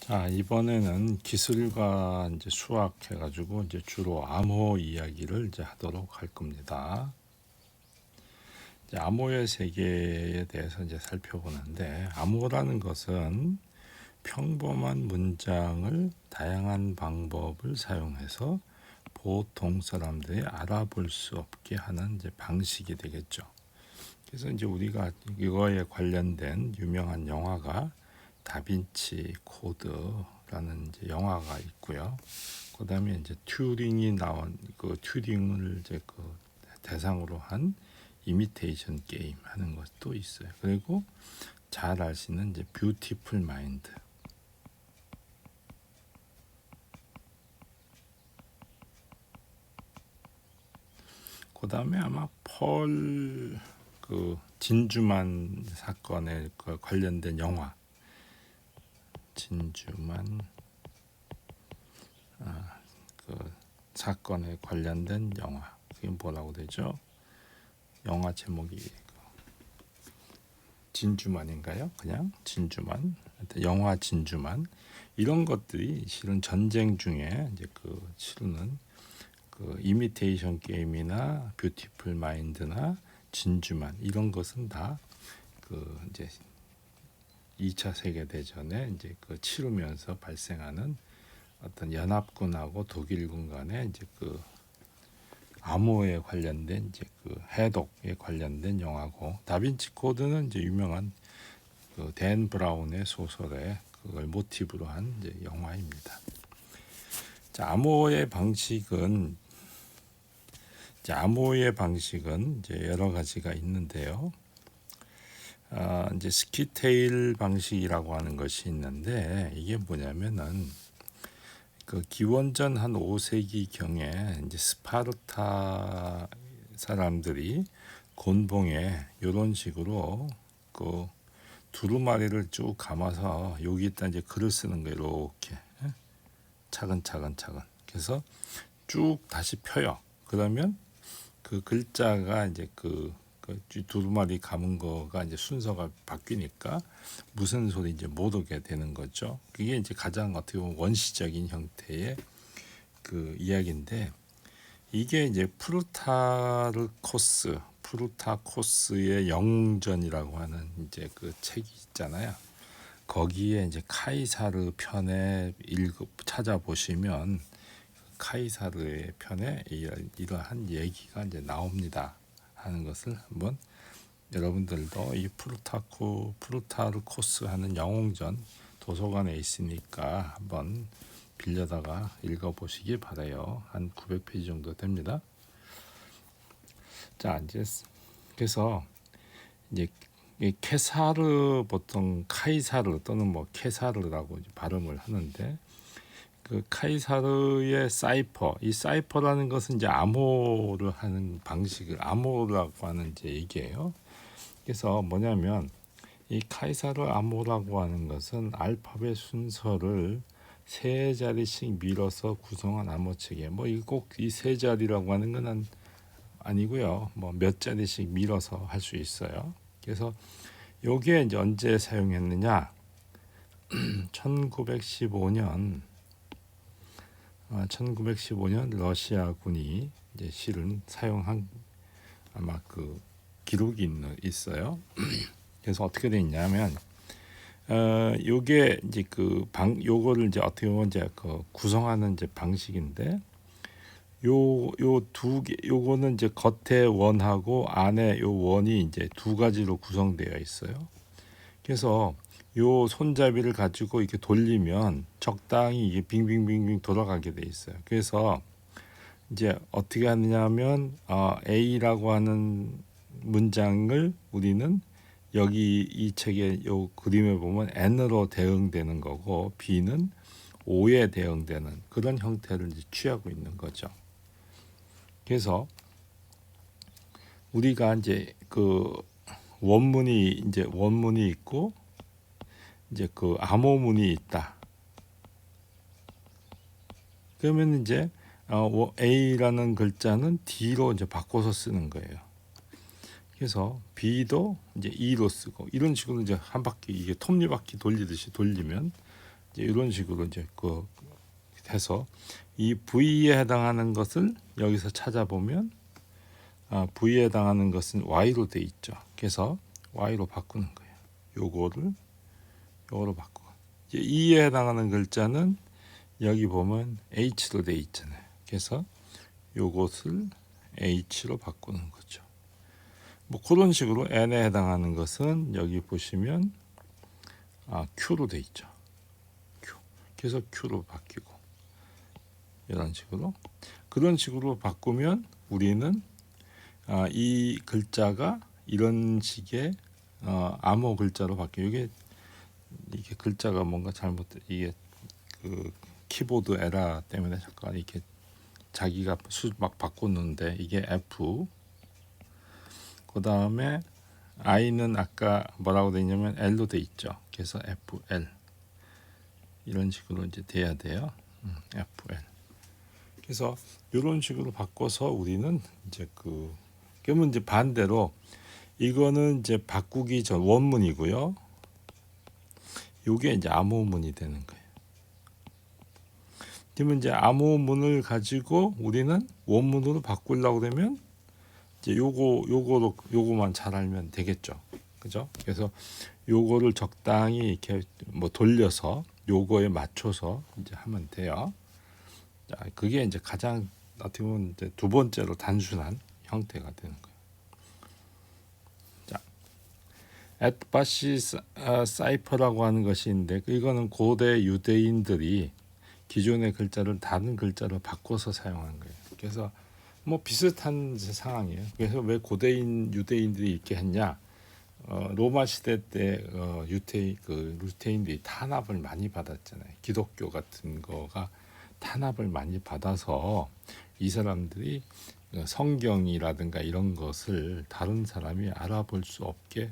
자, 이번에는 기술과 이제 수학 해가지고 이제 주로 암호 이야기를 이제 하도록 할 겁니다. 이제 암호의 세계에 대해서 이제 살펴보는데, 암호라는 것은 평범한 문장을 다양한 방법을 사용해서 보통 사람들이 알아볼 수 없게 하는 이제 방식이 되겠죠. 그래서 이제 우리가 이거에 관련된 유명한 영화가 다빈치 코드라는 이제 영화가 있고요. 그다음에 이제 튜링이 나온 그 튜링을 이제 그 대상으로 한 이미테이션 게임 하는 것도 있어요. 그리고 잘 아시는 이제 뷰티풀 마인드. 그다음에 아마 펄 그 진주만 사건에 관련된 영화 진주만 그 사건에 관련된 영화. 그게 뭐라고 되죠? 영화 제목이 진주만인가요? 그냥 진주만. 영화 진주만. 이런 것들이 실은 전쟁 중에 이제 그 치르는 그 이미테이션 게임이나 뷰티풀 마인드나 진주만 이런 것은 다 그 이제 2차 세계 대전에 이제 그 치르면서 발생하는 어떤 연합군하고 독일군 간의 이제 그 암호에 관련된 이제 그 해독에 관련된 영화고, 다빈치 코드는 이제 유명한 그 댄 브라운의 소설에 그걸 모티브로 한 이제 영화입니다. 자, 암호의 방식은 이제 여러 가지가 있는데요. 이제 스키테일 방식이라고 하는 것이 있는데, 이게 뭐냐면은 그 기원전 한 5세기 경에 이제 스파르타 사람들이 곤봉에 이런 식으로 그 두루마리를 쭉 감아서 여기다 이제 글을 쓰는 거예요. 이렇게 차근차근. 그래서 쭉 다시 펴요. 그러면 그 글자가 이제 그 두루마리 감은 거가 이제 순서가 바뀌니까 무슨 소리인지 모르게 되는 거죠. 그게 이제 가장 어떻게 보면 원시적인 형태의 그 이야기인데, 이게 이제 프루타코스의 영웅전이라고 하는 이제 그 책이 있잖아요. 거기에 이제 카이사르 편에 찾아보시면 카이사르의 편에 이러한 얘기가 이제 나옵니다 하는 것을 한번 여러분들도 이 프루타르코스 하는 영웅전 도서관에 있으니까 한번 빌려다가 읽어보시기 바라요. 한 900페이지 정도 됩니다. 자, 이제 그래서 이제 이 케사르, 보통 카이사르 또는 뭐 케사르라고 발음을 하는데, 그 카이사르의 사이퍼, 이 사이퍼라는 것은 이제 암호를 하는 방식을 암호라고 하는 이제 얘기예요. 그래서 뭐냐면 이 카이사르 암호라고 하는 것은 알파벳 순서를 세 자리씩 밀어서 구성한 암호체계. 뭐 이 꼭 이 세 자리라고 하는 건 아니고요. 뭐 몇 자리씩 밀어서 할 수 있어요. 그래서 요게 이제 언제 사용했느냐? 1915년 러시아군이 이제 실은 사용한 아마 그 기록이 있어요. 그래서 어떻게 돼 있냐면 요게 이제 요거를 이제 어떻게 보면 이제 그 구성하는 이제 방식인데, 요 두 개, 요거는 이제 겉에 원하고 안에 요 원이 이제 두 가지로 구성되어 있어요. 그래서 요 손잡이를 가지고 이렇게 돌리면 적당히 이게 빙빙빙빙 돌아가게 돼 있어요. 그래서 이제 어떻게 하느냐면 A라고 하는 문장을 우리는 여기 이 책의 요 그림에 보면 N으로 대응되는 거고, B는 O에 대응되는 그런 형태를 이제 취하고 있는 거죠. 그래서 우리가 이제 그 원문이 있고 이제 그 암호문이 있다. 그러면 이제 A라는 글자는 D로 이제 바꿔서 쓰는 거예요. 그래서 B도 이제 E로 쓰고, 이런 식으로 이제 한 바퀴 이게 톱니바퀴 돌리듯이 돌리면 이제 이런 식으로 이제 해서 이 V에 해당하는 것을 여기서 찾아보면 V에 해당하는 것은 Y로 돼 있죠. 그래서 Y로 바꾸는 거예요. 요거로 바꾸고 이제 E에 해당하는 글자는 여기 보면 H로 돼 있잖아요. 그래서 요것을 H로 바꾸는 거죠. 뭐 그런 식으로 N에 해당하는 것은 여기 보시면 Q로 돼 있죠. Q. 그래서 Q로 바뀌고 이런 식으로 그런 식으로 바꾸면 우리는 이 글자가 이런 식의 암호 글자로 바뀌어요. 이게 글자가 뭔가 이게 그 키보드 에러 때문에 잠깐 이렇게 자기가 막 바꿨는데 이게 F 그 다음에 I는 아까 뭐라고 돼 있냐면 L로 돼 있죠. 그래서 FL 이런 식으로 이제 돼야 돼요. FL. 그래서 이런 식으로 바꿔서 우리는 이제 그러면 이제 반대로 이거는 이제 바꾸기 전 원문이고요. 이게 이제 암호문이 되는 거예요. 그러면 이제 암호문을 가지고 우리는 원문으로 바꾸려고 되면 이제 요거만 잘 알면 되겠죠. 그죠? 그래서 요거를 적당히 이렇게 뭐 돌려서 요거에 맞춰서 이제 하면 돼요. 자, 그게 이제 가장 어떻게 보면 이제 두 번째로 단순한 형태가 되는 거예요. 자, 에트바시 사이퍼라고 하는 것이 있는데 이거는 고대 유대인들이 기존의 글자를 다른 글자로 바꿔서 사용한 거예요. 그래서 뭐 비슷한 상황이에요. 그래서 왜 유대인들이 이렇게 했냐? 로마 시대 때 루테인들이 탄압을 많이 받았잖아요. 기독교 같은 거가 탄압을 많이 받아서 이 사람들이 성경이라든가 이런 것을 다른 사람이 알아볼 수 없게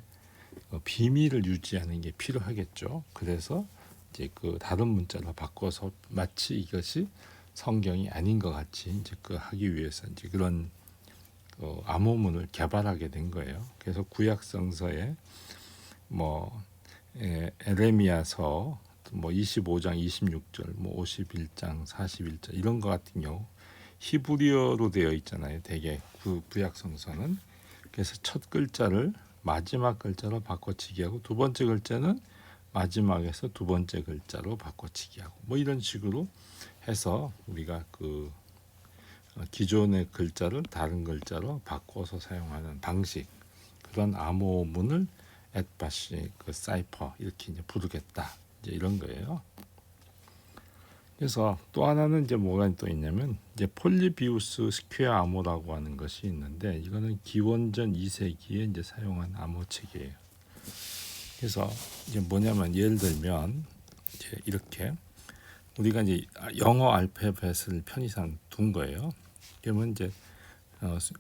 비밀을 유지하는 게 필요하겠죠. 그래서 이제 다른 문자로 바꿔서 마치 이것이 성경이 아닌 것 같이 이제 하기 위해서 이제 그런 암호문을 개발하게 된 거예요. 그래서 구약성서에 뭐 에레미야서 뭐 25장 26절 뭐 51장 41절 이런 거 같은 경우 히브리어로 되어 있잖아요. 대개 구약성서는. 그래서 첫 글자를 마지막 글자로 바꿔치기 하고 두 번째 글자는 마지막에서 두 번째 글자로 바꿔치기 하고 뭐 이런 식으로 해서 우리가 기존의 글자를 다른 글자로 바꿔서 사용하는 방식, 그런 암호문을 에트바시 사이퍼 이렇게 이제 부르겠다 이제 이런 거예요. 그래서 또 하나는 이제 뭐가 또 있냐면 이제 폴리비우스 스퀘어 암호라고 하는 것이 있는데 이거는 기원전 2세기에 이제 사용한 암호 체계예요. 그래서 이제 뭐냐면 예를 들면 이제 이렇게 우리가 이제 영어 알파벳을 편의상 둔 거예요. 그러면 이제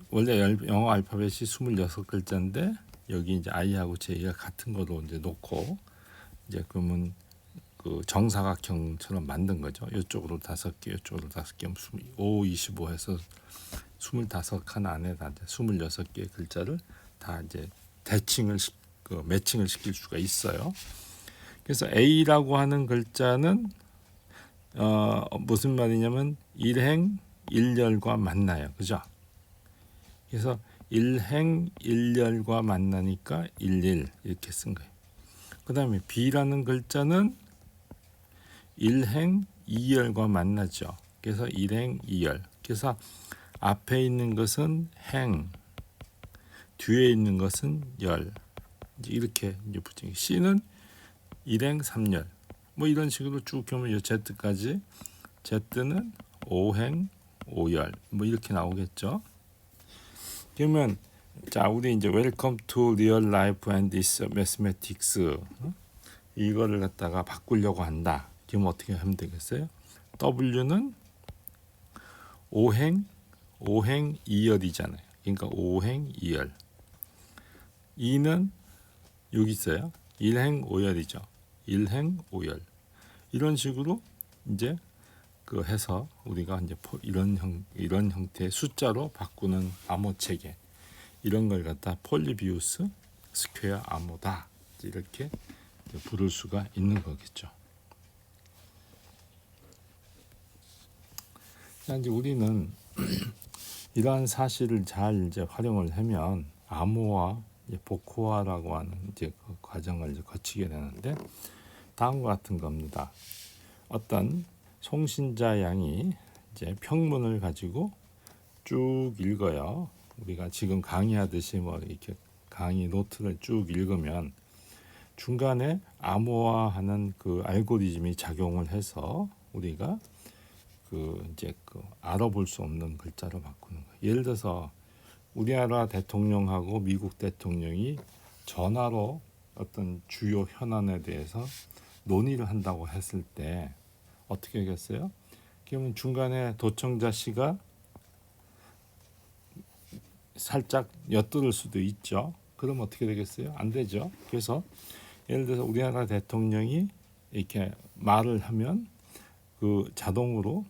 원래 영어 알파벳이 26글자인데 여기 이제 I하고 J가 같은 거로 이제 놓고 이제 그러면 정사각형처럼 만든 거죠. 이쪽으로 5개, 이쪽으로 5개, 5, 25 해서 25칸 안에다 26개의 글자를 다 이제 매칭을 시킬 수가 있어요. 그래서 A라고 하는 글자는 무슨 말이냐면 일행 일렬과 만나요. 그죠? 그래서 일행 일렬과 만나니까 일일 이렇게 쓴 거예요. 그 다음에 B라는 글자는 일행 이열과 만나죠. 그래서 일행 이열. 그래서 앞에 있는 것은 행, 뒤에 있는 것은 열. 이렇게 이제 붙인. C는 일행 삼열. 뭐 이런 식으로 쭉 보면 Z까지 Z는 오행 오열 뭐 이렇게 나오겠죠. 그러면 자 우리 이제 Welcome to Real Life and this Mathematics 이거를 갖다가 바꾸려고 한다. 그럼 어떻게 하면 되겠어요? W는 오행 이열이잖아요. 그러니까 오행 이열. E는 여기 있어요. 일행 오열이죠. 일행 오열. 이런 식으로 이제 해서 우리가 이제 이런 형태의 숫자로 바꾸는 암호 체계 이런 걸 갖다 폴리비우스 스퀘어 암호다 이렇게 부를 수가 있는 거겠죠. 이제 우리는 이러한 사실을 잘 이제 활용을 하면 암호화, 이제 복호화라고 하는 이제 그 과정을 이제 거치게 되는데 다음과 같은 겁니다. 어떤 송신자 양이 이제 평문을 가지고 쭉 읽어요. 우리가 지금 강의하듯이 뭐 이렇게 강의 노트를 쭉 읽으면 중간에 암호화하는 그 알고리즘이 작용을 해서 우리가 그 이제 그 알아볼 수 없는 글자로 바꾸는 거예요. 예를 들어서 우리나라 대통령하고 미국 대통령이 전화로 어떤 주요 현안에 대해서 논의를 한다고 했을 때 어떻게 하겠어요? 그러면 중간에 도청자 씨가 살짝 엿들을 수도 있죠. 그럼 어떻게 되겠어요? 안 되죠. 그래서 예를 들어서 우리나라 대통령이 이렇게 말을 하면 그 자동으로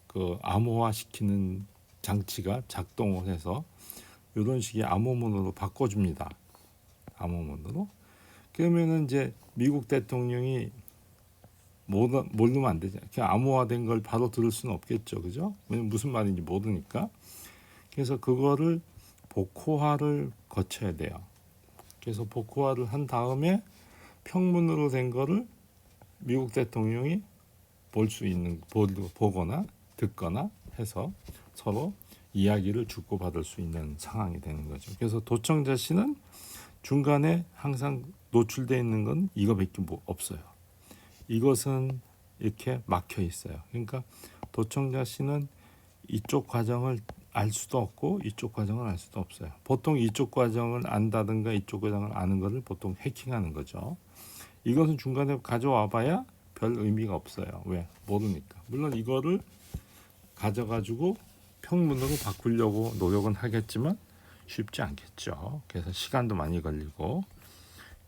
그 암호화 시키는 장치가 작동을 해서 이런 식의 암호문으로 바꿔줍니다. 암호문으로. 그러면은 이제 미국 대통령이 모르면 안 되죠. 그냥 암호화된 걸 바로 들을 수는 없겠죠, 그죠? 왜냐면 무슨 말인지 모르니까. 그래서 그거를 복호화를 거쳐야 돼요. 그래서 복호화를 한 다음에 평문으로 된 거를 미국 대통령이 볼 수 있는 보거나 듣거나 해서 서로 이야기를 주고받을 수 있는 상황이 되는 거죠. 그래서 도청자 씨는 중간에 항상 노출되어 있는 건 이거밖에 없어요. 이것은 이렇게 막혀 있어요. 그러니까 도청자 씨는 이쪽 과정을 알 수도 없고 이쪽 과정을 알 수도 없어요. 보통 이쪽 과정을 안다든가 이쪽 과정을 아는 것을 보통 해킹하는 거죠. 이것은 중간에 가져와봐야 별 의미가 없어요. 왜? 모르니까. 물론 이거를 가져가지고 평문으로 바꾸려고 노력은 하겠지만 쉽지 않겠죠. 그래서 시간도 많이 걸리고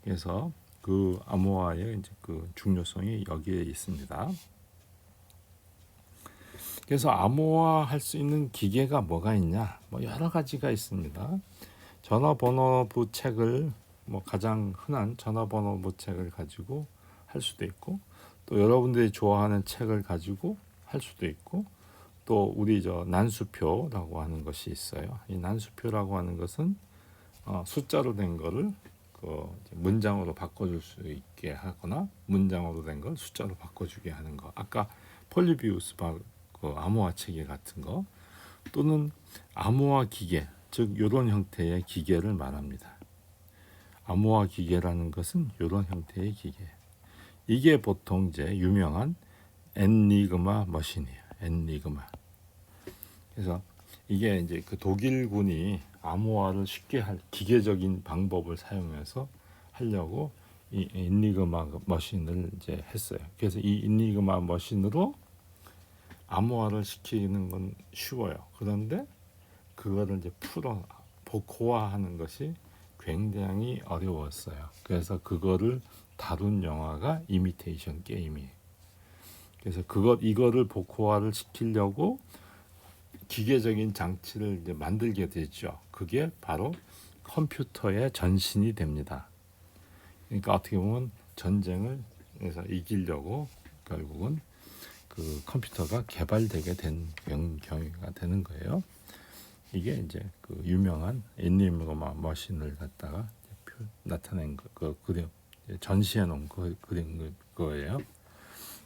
그래서 그 암호화의 이제 그 중요성이 여기에 있습니다. 그래서 암호화 할 수 있는 기계가 뭐가 있냐? 뭐 여러 가지가 있습니다. 전화번호부 책을 뭐 가장 흔한 전화번호부 책을 가지고 할 수도 있고 또 여러분들이 좋아하는 책을 가지고 할 수도 있고 또 우리 저 난수표라고 하는 것이 있어요. 이 난수표라고 하는 것은 숫자로 된 거를 그 문장으로 바꿔줄 수 있게 하거나 문장으로 된 걸 숫자로 바꿔주게 하는 거. 아까 폴리비우스 그 암호화 체계 같은 거 또는 암호화 기계, 즉 이런 형태의 기계를 말합니다. 암호화 기계라는 것은 이런 형태의 기계. 이게 보통 이제 유명한 엔니그마 머신이에요. 엔니그마. 그래서 이게 이제 그 독일군이 암호화를 쉽게 할 기계적인 방법을 사용해서 하려고 이 엔니그마 머신을 이제 했어요. 그래서 이 엔니그마 머신으로 암호화를 시키는 건 쉬워요. 그런데 그거를 이제 복호화하는 것이 굉장히 어려웠어요. 그래서 그거를 다룬 영화가 이미테이션 게임이에요. 그래서 이거를 복호화를 시키려고 기계적인 장치를 이제 만들게 되죠. 그게 바로 컴퓨터의 전신이 됩니다. 그러니까 어떻게 보면 전쟁을 해서 이기려고 결국은 그 컴퓨터가 개발되게 된 경우가 되는 거예요. 이게 이제 그 유명한 엔니그마 머신을 갖다가 나타낸 그 그림 전시해 놓은 그림 거예요.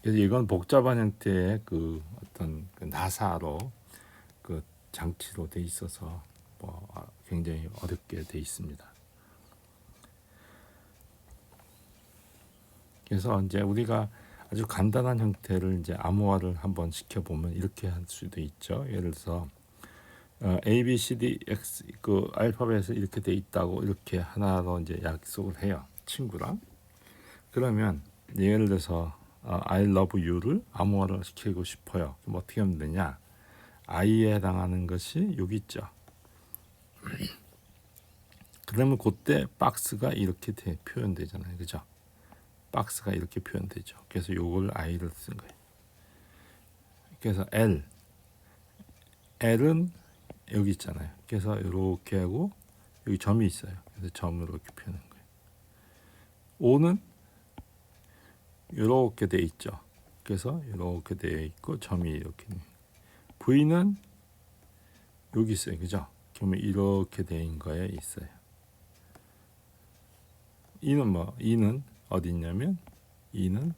그래서 이건 복잡한 형태의 그 어떤 그 나사로 그 장치로 돼 있어서 뭐 굉장히 어렵게 돼 있습니다. 그래서 이제 우리가 아주 간단한 형태를 이제 암호화를 한번 시켜보면 이렇게 할 수도 있죠. 예를 들어서 A, B, C, D, X 그 알파벳이 이렇게 돼 있다고 이렇게 하나로 이제 약속을 해요. 친구랑. 그러면 예를 들어서 I love you를 암호화를 시키고 싶어요. 그럼 어떻게 하면 되냐? I에 해당하는 것이 여기 있죠. 그러면 그때 박스가 이렇게 표현되잖아요. 그죠? 박스가 이렇게 표현되죠. 그래서 요걸 I를 쓴 거예요. 그래서 L은 여기 있잖아요. 그래서 이렇게 하고 여기 점이 있어요. 그래서 점으로 이렇게 표현한 거예요. O는 이렇게 돼 있죠. 그래서 이렇게 되어 있고 점이 이렇게 V는 여기 있어요, 그죠? 그러면 이렇게 된 거에 있어요. E는 뭐? E는 어디 있냐면 E는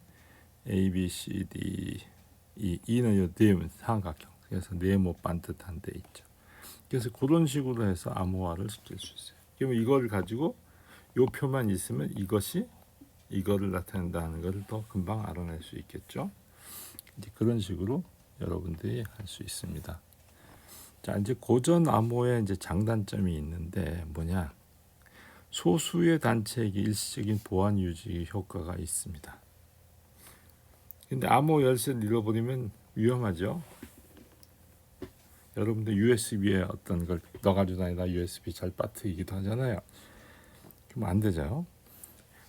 A, B, C, D, E는 요 네모 삼각형. 그래서 네모 반듯한 데 있죠. 그래서 그런 식으로 해서 암호화를 시킬 수 있어요. 그러면 이걸 가지고 요 표만 있으면 이것이 이거를 나타낸다는 것을 더 금방 알아낼 수 있겠죠. 이제 그런 식으로 여러분들이 할 수 있습니다. 자, 이제 고전 암호의 이제 장단점이 있는데 뭐냐? 소수의 단체에게 일시적인 보안 유지 효과가 있습니다. 근데 암호 열쇠를 잃어버리면 위험하죠. 여러분들 USB에 어떤 걸 넣어가지고 다니다 USB 잘 빠뜨리기도 하잖아요. 그럼 안 되죠.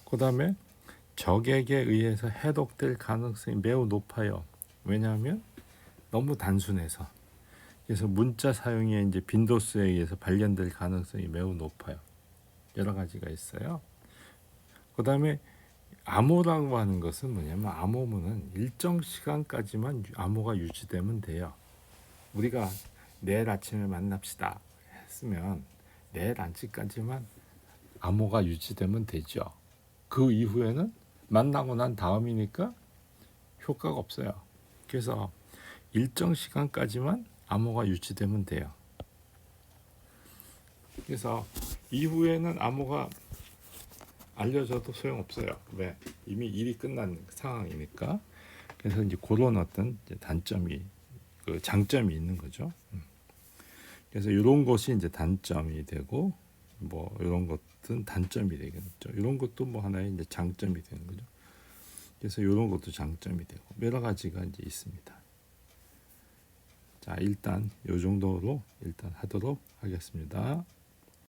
그 다음에 적에게 의해서 해독될 가능성이 매우 높아요. 왜냐하면 너무 단순해서. 그래서 문자 사용에 이제 빈도수에 의해서 발견될 가능성이 매우 높아요. 여러 가지가 있어요. 그 다음에 암호라고 하는 것은 뭐냐면 암호문은 일정 시간까지만 암호가 유지되면 돼요. 우리가 내일 아침에 만납시다 했으면 내일 아침까지만 암호가 유지되면 되죠. 그 이후에는 만나고 난 다음이니까 효과가 없어요. 그래서 일정 시간까지만 암호가 유지되면 돼요. 그래서 이후에는 암호가 알려져도 소용없어요. 왜? 이미 일이 끝난 상황이니까. 그래서 이제 그런 어떤 단점이, 그 장점이 있는 거죠. 그래서 이런 것이 이제 단점이 되고, 뭐 이런 것은 단점이 되겠죠. 이런 것도 뭐 하나의 이제 장점이 되는 거죠. 그래서 이런 것도 장점이 되고 여러 가지가 이제 있습니다. 자, 일단 이 정도로 일단 하도록 하겠습니다.